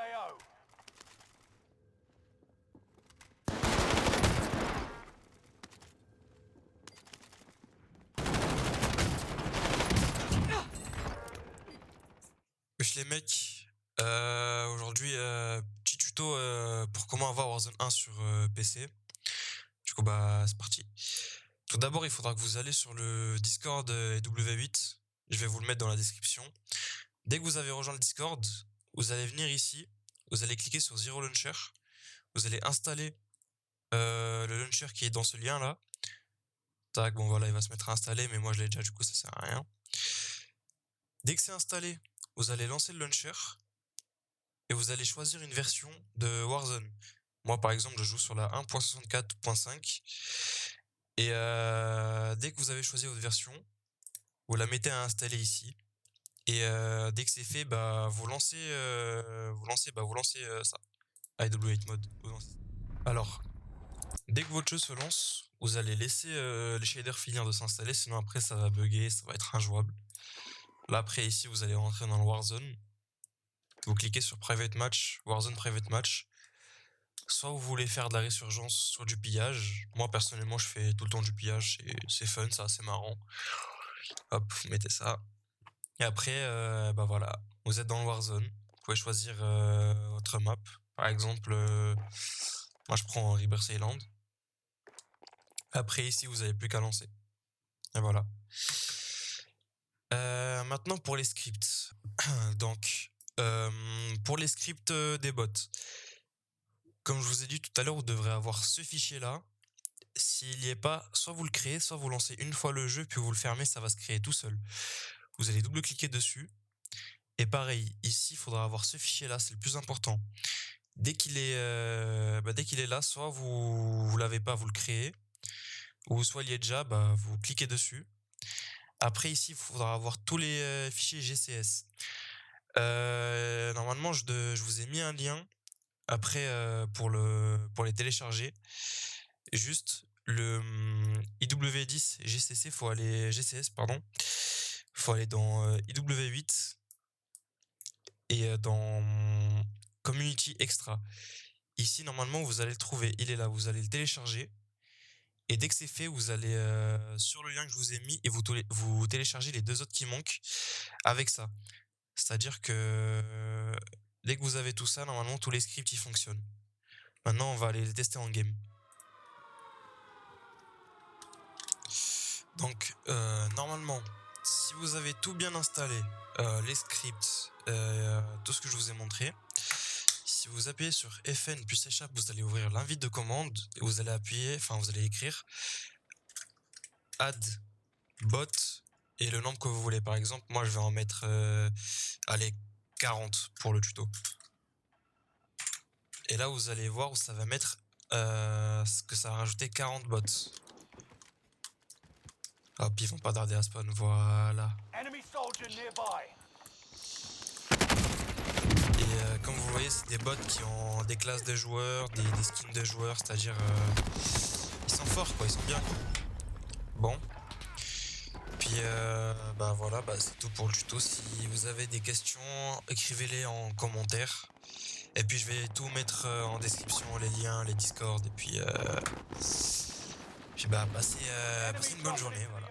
GAO. Wesh les mecs, aujourd'hui petit tuto pour comment avoir Warzone 1 sur PC. Du coup bah c'est parti. Tout d'abord il faudra que vous allez sur le Discord W8, je vais vous le mettre dans la description. Dès que vous avez rejoint le Discord, vous allez venir ici, vous allez cliquer sur Zero Launcher, vous allez installer le launcher qui est dans ce lien là. Tac, bon voilà il va se mettre à installer mais moi je l'ai déjà du coup ça sert à rien. Dès que c'est installé, vous allez lancer le launcher et vous allez choisir une version de Warzone. Moi, par exemple, je joue sur la 1.64.5 et dès que vous avez choisi votre version, vous la mettez à installer ici et dès que c'est fait, bah vous lancez ça. IW8 mode. Alors, dès que votre jeu se lance, vous allez laisser les shaders finir de s'installer, sinon après ça va bugger, ça va être injouable. Là après ici, vous allez rentrer dans le Warzone. Vous cliquez sur Private Match, Warzone Private Match. Soit vous voulez faire de la résurgence, soit du pillage. Moi personnellement je fais tout le temps du pillage, c'est fun, c'est assez marrant. Hop, vous mettez ça. Et après, bah voilà, vous êtes dans le Warzone. Vous pouvez choisir votre map. Par exemple, moi je prends Rebirth Island. Après ici vous n'avez plus qu'à lancer. Et voilà. Maintenant pour les scripts. Donc, pour les scripts des bots. Comme je vous ai dit tout à l'heure, vous devrez avoir ce fichier-là. S'il n'y est pas, soit vous le créez, soit vous lancez une fois le jeu, puis vous le fermez, ça va se créer tout seul. Vous allez double-cliquer dessus. Et pareil, ici, il faudra avoir ce fichier-là, c'est le plus important. Dès qu'il est là, soit vous l'avez pas, vous le créez, ou soit il y est déjà, bah, vous cliquez dessus. Après, ici, il faudra avoir tous les fichiers GCS. Normalement, je vous ai mis un lien après pour les télécharger. Juste le IW10 GCC, GCS, pardon. Faut aller dans IW8 et dans Community Extra. Ici, normalement, vous allez le trouver. Il est là. Vous allez le télécharger. Et dès que c'est fait, vous allez sur le lien que je vous ai mis et vous téléchargez les deux autres qui manquent avec ça. C'est-à-dire que dès que vous avez tout ça, normalement, tous les scripts, ils fonctionnent. Maintenant, on va aller les tester en game. Donc, normalement, si vous avez tout bien installé, les scripts, tout ce que je vous ai montré, si vous appuyez sur FN puis C# vous allez ouvrir l'invite de commande et vous allez vous allez écrire add bot et le nombre que vous voulez. Par exemple, moi je vais en mettre, allez, 40 pour le tuto. Et là, vous allez voir où ça va mettre ce que ça va rajouter 40 bots. Hop, ils vont pas tarder à spawn, voilà. Enemy soldier nearby. Et comme vous voyez, c'est des bots qui ont des classes de joueurs, des skins de joueurs, c'est-à-dire ils sont forts quoi, ils sont bien quoi. Bon. Puis bah voilà, bah c'est tout pour le tuto. Si vous avez des questions, écrivez-les en commentaire. Et puis je vais tout mettre en description, les liens, les Discord, et puis bah passez une bonne journée, voilà.